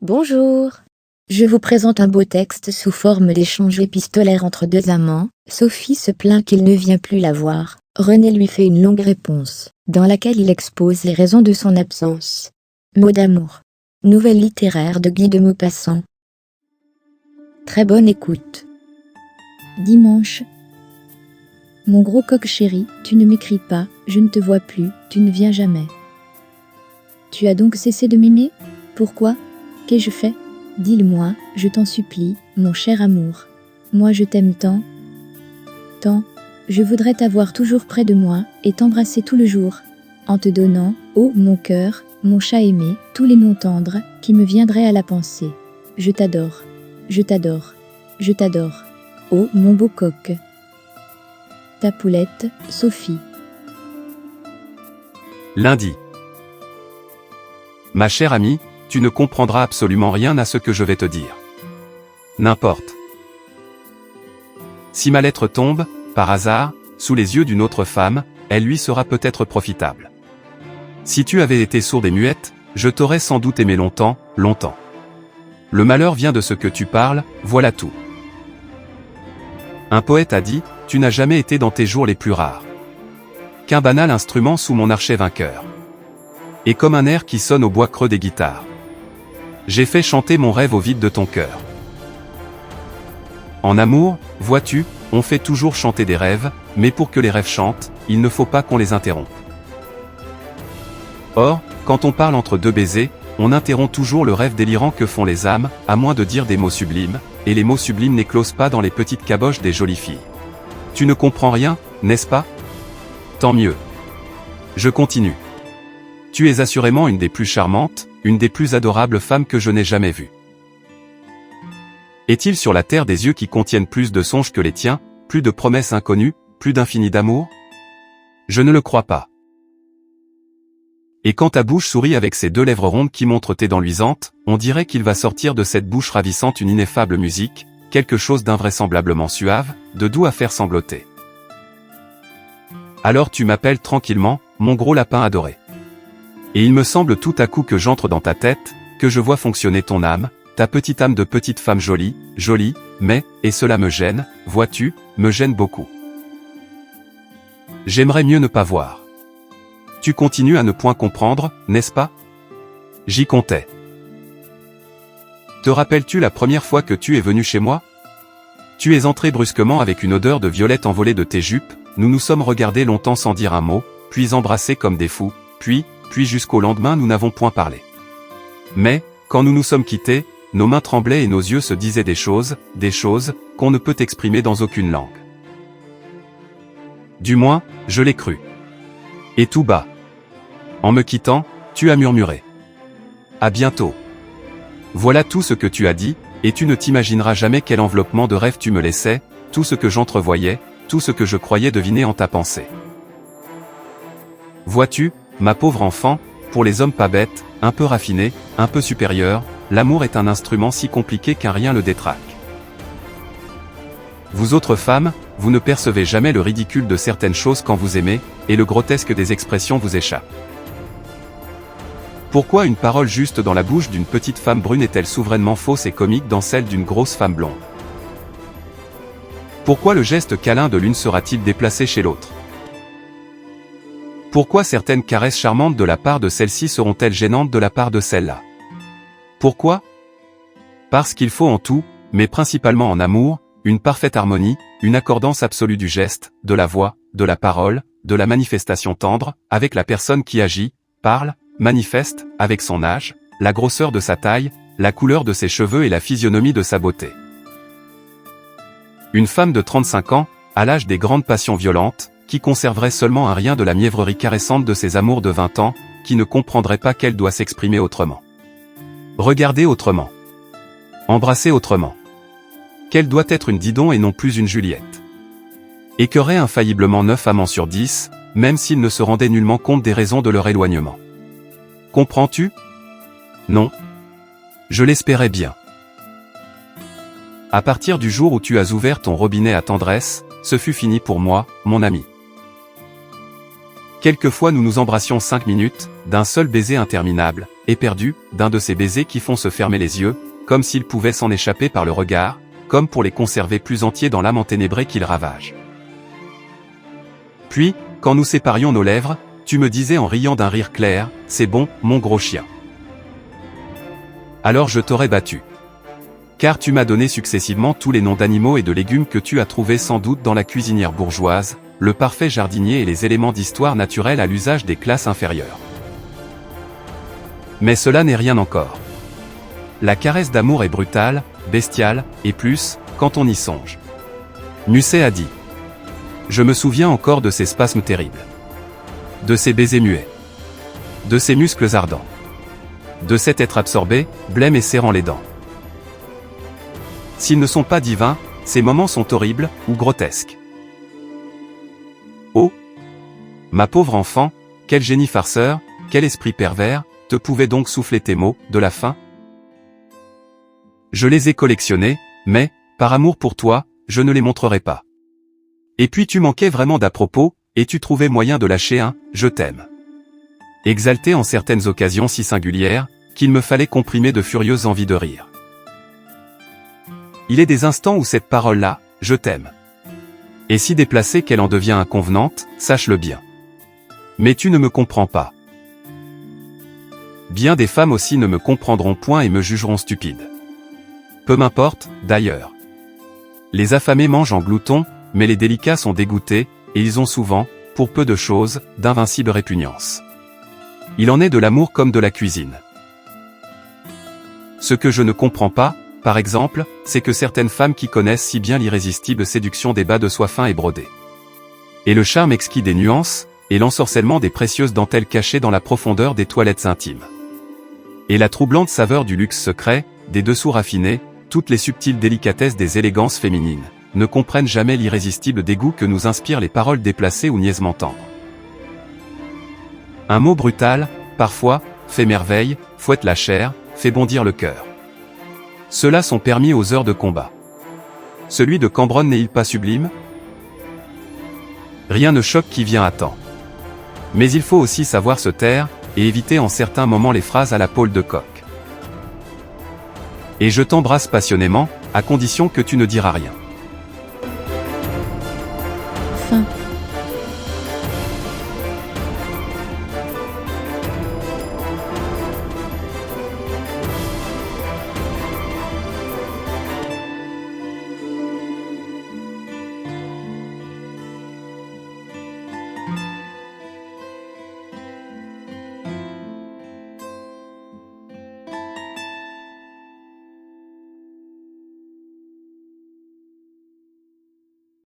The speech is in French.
Bonjour. Je vous présente un beau texte sous forme d'échange épistolaire entre deux amants. Sophie se plaint qu'il ne vient plus la voir. René lui fait une longue réponse, dans laquelle il expose les raisons de son absence. Mots d'amour. Nouvelle littéraire de Guy de Maupassant. Très bonne écoute. Dimanche. Mon gros coq chéri, tu ne m'écris pas, je ne te vois plus, tu ne viens jamais. Tu as donc cessé de m'aimer? Pourquoi? Qu'ai-je fait? Dis-le-moi, je t'en supplie, mon cher amour. Moi je t'aime tant. Tant. Je voudrais t'avoir toujours près de moi, et t'embrasser tout le jour, en te donnant, ô mon cœur, mon chat aimé, tous les noms tendres, qui me viendraient à la pensée. Je t'adore. Je t'adore. Je t'adore. Ô mon beau coq. Ta poulette, Sophie. Lundi. Ma chère amie, tu ne comprendras absolument rien à ce que je vais te dire. N'importe. Si ma lettre tombe, par hasard, sous les yeux d'une autre femme, elle lui sera peut-être profitable. Si tu avais été sourde et muette, je t'aurais sans doute aimé longtemps, longtemps. Le malheur vient de ce que tu parles, voilà tout. Un poète a dit, tu n'as jamais été dans tes jours les plus rares qu'un banal instrument sous mon archet vainqueur. Et comme un air qui sonne au bois creux des guitares, j'ai fait chanter mon rêve au vide de ton cœur. En amour, vois-tu, on fait toujours chanter des rêves, mais pour que les rêves chantent, il ne faut pas qu'on les interrompe. Or, quand on parle entre deux baisers, on interrompt toujours le rêve délirant que font les âmes, à moins de dire des mots sublimes, et les mots sublimes n'éclosent pas dans les petites caboches des jolies filles. Tu ne comprends rien, n'est-ce pas? Tant mieux. Je continue. Tu es assurément une des plus charmantes, une des plus adorables femmes que je n'ai jamais vues. Est-il sur la terre des yeux qui contiennent plus de songes que les tiens, plus de promesses inconnues, plus d'infini d'amour? Je ne le crois pas. Et quand ta bouche sourit avec ses deux lèvres rondes qui montrent tes dents luisantes, on dirait qu'il va sortir de cette bouche ravissante une ineffable musique, quelque chose d'invraisemblablement suave, de doux à faire sangloter. Alors tu m'appelles tranquillement, mon gros lapin adoré. Et il me semble tout à coup que j'entre dans ta tête, que je vois fonctionner ton âme, ta petite âme de petite femme jolie, jolie, mais, et cela me gêne, vois-tu, me gêne beaucoup. J'aimerais mieux ne pas voir. Tu continues à ne point comprendre, n'est-ce pas? J'y comptais. Te rappelles-tu la première fois que tu es venu chez moi? Tu es entré brusquement avec une odeur de violette envolée de tes jupes, nous nous sommes regardés longtemps sans dire un mot, puis embrassés comme des fous, puis jusqu'au lendemain nous n'avons point parlé. Mais, quand nous nous sommes quittés, nos mains tremblaient et nos yeux se disaient des choses qu'on ne peut exprimer dans aucune langue. Du moins, je l'ai cru. Et tout bas. En me quittant, tu as murmuré. À bientôt. Voilà tout ce que tu as dit, et tu ne t'imagineras jamais quel enveloppement de rêve tu me laissais, tout ce que j'entrevoyais, tout ce que je croyais deviner en ta pensée. Vois-tu, ma pauvre enfant, pour les hommes pas bêtes, un peu raffinés, un peu supérieurs, l'amour est un instrument si compliqué qu'un rien le détraque. Vous autres femmes, vous ne percevez jamais le ridicule de certaines choses quand vous aimez, et le grotesque des expressions vous échappe. Pourquoi une parole juste dans la bouche d'une petite femme brune est-elle souverainement fausse et comique dans celle d'une grosse femme blonde? Pourquoi le geste câlin de l'une sera-t-il déplacé chez l'autre? Pourquoi certaines caresses charmantes de la part de celle-ci seront-elles gênantes de la part de celle-là? Pourquoi? Parce qu'il faut en tout, mais principalement en amour, une parfaite harmonie, une accordance absolue du geste, de la voix, de la parole, de la manifestation tendre, avec la personne qui agit, parle, manifeste, avec son âge, la grosseur de sa taille, la couleur de ses cheveux et la physionomie de sa beauté. Une femme de 35 ans, à l'âge des grandes passions violentes, qui conserverait seulement un rien de la mièvrerie caressante de ses amours de 20 ans, qui ne comprendrait pas qu'elle doit s'exprimer autrement. Regarder autrement. Embrasser autrement. Qu'elle doit être une Didon et non plus une Juliette. Et qu'aurait infailliblement 9 amants sur 10, même s'ils ne se rendaient nullement compte des raisons de leur éloignement. Comprends-tu? Non. Je l'espérais bien. À partir du jour où tu as ouvert ton robinet à tendresse, ce fut fini pour moi, mon ami. Quelquefois nous nous embrassions 5 minutes, d'un seul baiser interminable, éperdus, d'un de ces baisers qui font se fermer les yeux, comme s'ils pouvaient s'en échapper par le regard, comme pour les conserver plus entiers dans l'âme enténébrée qu'ils ravagent. Puis, quand nous séparions nos lèvres, tu me disais en riant d'un rire clair, « C'est bon, mon gros chien. » Alors je t'aurais battu. Car tu m'as donné successivement tous les noms d'animaux et de légumes que tu as trouvés sans doute dans la cuisinière bourgeoise, le parfait jardinier et les éléments d'histoire naturelle à l'usage des classes inférieures. Mais cela n'est rien encore. La caresse d'amour est brutale, bestiale, et plus, quand on y songe. Musset a dit. Je me souviens encore de ces spasmes terribles. De ces baisers muets. De ces muscles ardents. De cet être absorbé, blême et serrant les dents. S'ils ne sont pas divins, ces moments sont horribles, ou grotesques. Oh! Ma pauvre enfant, quel génie farceur, quel esprit pervers, te pouvait donc souffler tes mots, de la faim? Je les ai collectionnés, mais, par amour pour toi, je ne les montrerai pas. Et puis tu manquais vraiment d'à-propos, et tu trouvais moyen de lâcher un « je t'aime ». Exalté en certaines occasions si singulières, qu'il me fallait comprimer de furieuses envies de rire. Il est des instants où cette parole-là, « je t'aime ». Et si déplacée qu'elle en devient inconvenante, sache-le bien. Mais tu ne me comprends pas. Bien des femmes aussi ne me comprendront point et me jugeront stupide. Peu m'importe, d'ailleurs. Les affamés mangent en gloutons, mais les délicats sont dégoûtés, et ils ont souvent, pour peu de choses, d'invincibles répugnances. Il en est de l'amour comme de la cuisine. Ce que je ne comprends pas, par exemple, c'est que certaines femmes qui connaissent si bien l'irrésistible séduction des bas de soie fins et brodés, et le charme exquis des nuances, et l'ensorcellement des précieuses dentelles cachées dans la profondeur des toilettes intimes, et la troublante saveur du luxe secret, des dessous raffinés, toutes les subtiles délicatesses des élégances féminines, ne comprennent jamais l'irrésistible dégoût que nous inspirent les paroles déplacées ou niaisement tendres. Un mot brutal, parfois, fait merveille, fouette la chair, fait bondir le cœur. Ceux-là sont permis aux heures de combat. Celui de Cambronne n'est-il pas sublime? Rien ne choque qui vient à temps. Mais il faut aussi savoir se taire, et éviter en certains moments les phrases à la Paul de Kock. Et je t'embrasse passionnément, à condition que tu ne diras rien.